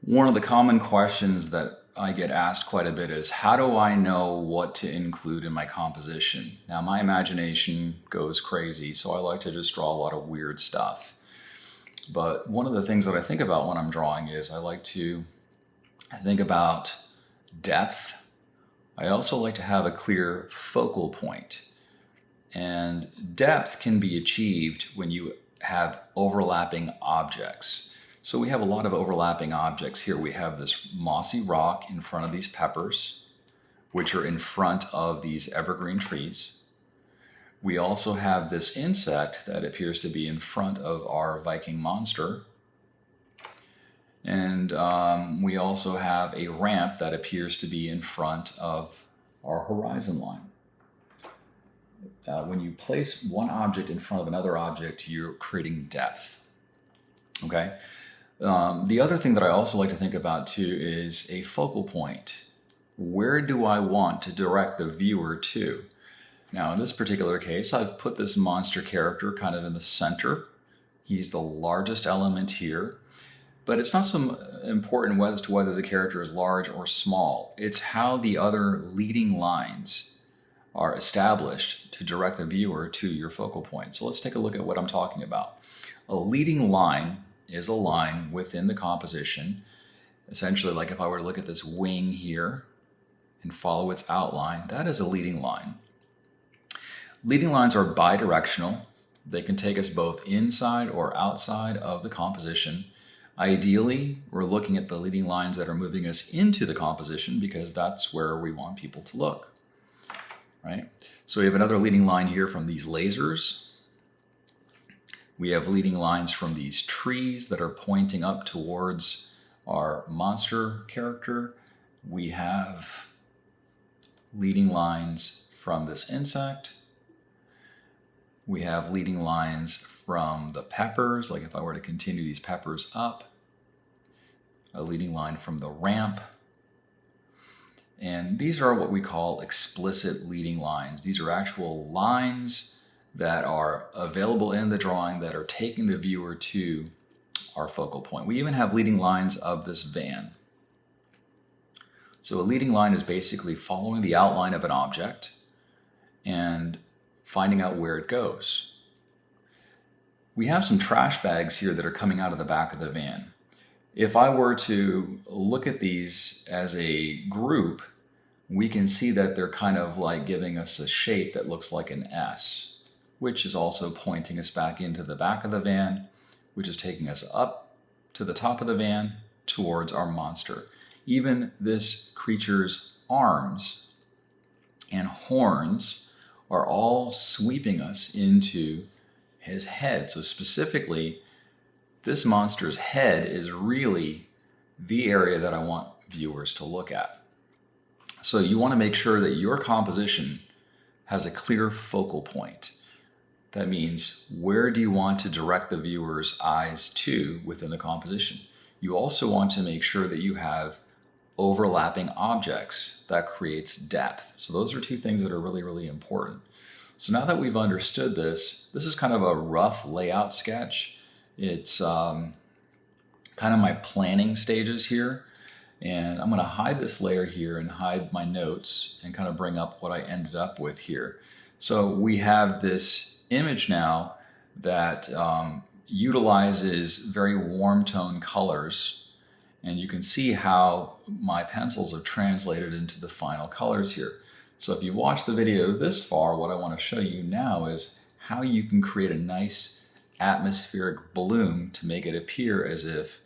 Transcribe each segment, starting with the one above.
One of the common questions that I get asked quite a bit is, how do I know what to include in my composition? Now, my imagination goes crazy, so I like to just draw a lot of weird stuff. But one of the things that I think about when I'm drawing is I like to think about depth. I also like to have a clear focal point. And depth can be achieved when you have overlapping objects. So we have a lot of overlapping objects here. We have this mossy rock in front of these peppers, which are in front of these evergreen trees. We also have this insect that appears to be in front of our Viking monster. And we also have a ramp that appears to be in front of our horizon line. When you place one object in front of another object, you're creating depth. Okay? The other thing that I also like to think about too is a focal point. Where do I want to direct the viewer to? Now, in this particular case, I've put this monster character kind of in the center. He's the largest element here. But it's not so important as to whether the character is large or small. It's how the other leading lines are established to direct the viewer to your focal point. So let's take a look at what I'm talking about. A leading line is a line within the composition. Essentially, like if I were to look at this wing here and follow its outline, that is a leading line. Leading lines are bidirectional. They can take us both inside or outside of the composition. Ideally, we're looking at the leading lines that are moving us into the composition because that's where we want people to look, right? So we have another leading line here from these lasers. We have leading lines from these trees that are pointing up towards our monster character. We have leading lines from this insect. We have leading lines from the peppers, like if I were to continue these peppers up. A leading line from the ramp. And these are what we call explicit leading lines. These are actual lines that are available in the drawing that are taking the viewer to our focal point. We even have leading lines of this van. So a leading line is basically following the outline of an object and finding out where it goes. We have some trash bags here that are coming out of the back of the van. If I were to look at these as a group, we can see that they're kind of like giving us a shape that looks like an S, which is also pointing us back into the back of the van, which is taking us up to the top of the van towards our monster. Even this creature's arms and horns are all sweeping us into his head. So specifically, this monster's head is really the area that I want viewers to look at. So you want to make sure that your composition has a clear focal point. That means, where do you want to direct the viewer's eyes to within the composition? You also want to make sure that you have overlapping objects. That creates depth. So those are two things that are really, really important. So now that we've understood this is kind of a rough layout sketch. It's kind of my planning stages here. And I'm going to hide this layer here and hide my notes and kind of bring up what I ended up with here. So we have this image now that utilizes very warm tone colors. And you can see how my pencils are translated into the final colors here. So if you've watched the video this far, what I want to show you now is how you can create a nice atmospheric bloom to make it appear as if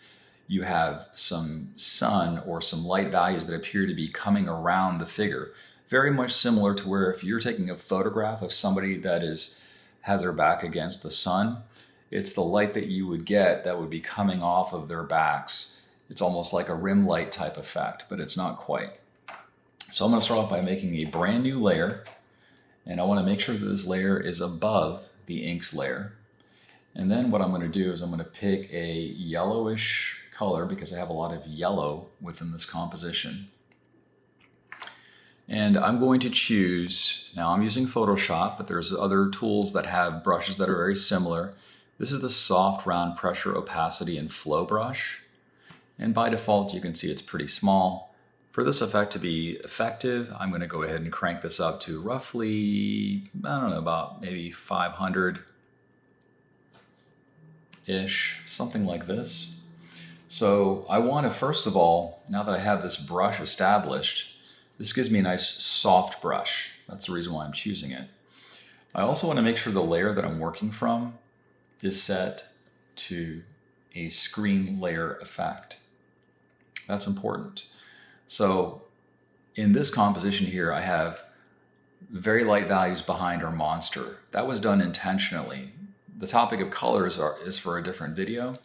you have some sun or some light values that appear to be coming around the figure. Very much similar to where if you're taking a photograph of somebody that has their back against the sun, it's the light that you would get that would be coming off of their backs. It's almost like a rim light type effect, but it's not quite. So I'm going to start off by making a brand new layer, and I want to make sure that this layer is above the inks layer. And then what I'm going to do is I'm going to pick a yellowish color because I have a lot of yellow within this composition. And I'm going to choose, now I'm using Photoshop, but there's other tools that have brushes that are very similar. This is the soft round pressure opacity and flow brush. And by default, you can see it's pretty small. For this effect to be effective, I'm going to go ahead and crank this up to roughly, I don't know, about maybe 500-ish, something like this. So I want to, first of all, now that I have this brush established, this gives me a nice soft brush. That's the reason why I'm choosing it. I also want to make sure the layer that I'm working from is set to a screen layer effect. That's important. So in this composition here, I have very light values behind our monster. That was done intentionally. The topic of colors is for a different video,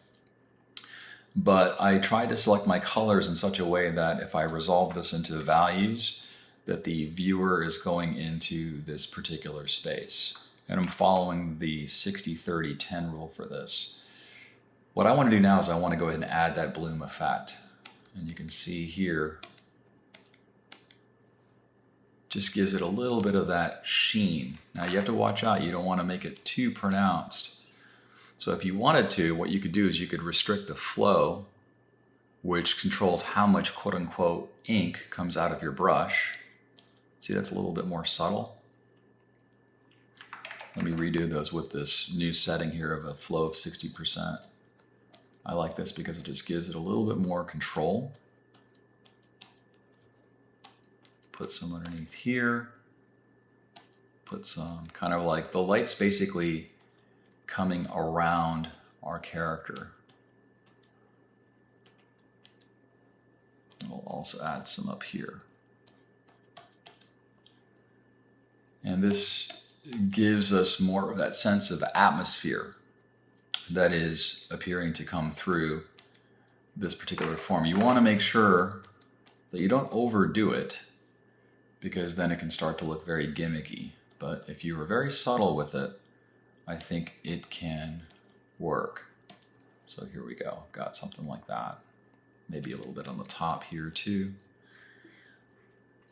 but I tried to select my colors in such a way that if I resolve this into values, that the viewer is going into this particular space. And I'm following the 60-30-10 rule for this. What I want to do now is I want to go ahead and add that bloom effect. And you can see here, just gives it a little bit of that sheen. Now you have to watch out, you don't want to make it too pronounced. So if you wanted to, what you could do is you could restrict the flow, which controls how much quote-unquote ink comes out of your brush. See, that's a little bit more subtle. Let me redo those with this new setting here of a flow of 60%. I like this because it just gives it a little bit more control. Put some underneath here. Put some kind of like, the light's basically coming around our character. We'll also add some up here. And this gives us more of that sense of atmosphere that is appearing to come through this particular form. You want to make sure that you don't overdo it, because then it can start to look very gimmicky. But if you are very subtle with it, I think it can work. So here we go, got something like that. Maybe a little bit on the top here too.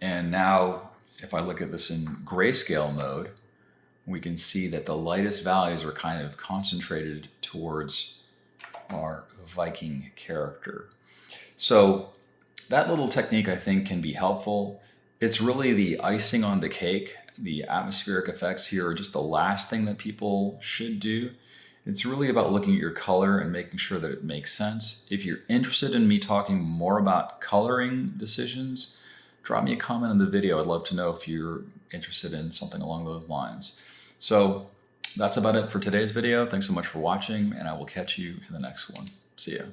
And now if I look at this in grayscale mode, we can see that the lightest values are kind of concentrated towards our Viking character. So that little technique I think can be helpful. It's really the icing on the cake. The atmospheric effects here are just the last thing that people should do. It's really about looking at your color and making sure that it makes sense. If you're interested in me talking more about coloring decisions, drop me a comment in the video. I'd love to know if you're interested in something along those lines. So that's about it for today's video. Thanks so much for watching, and I will catch you in the next one. See ya.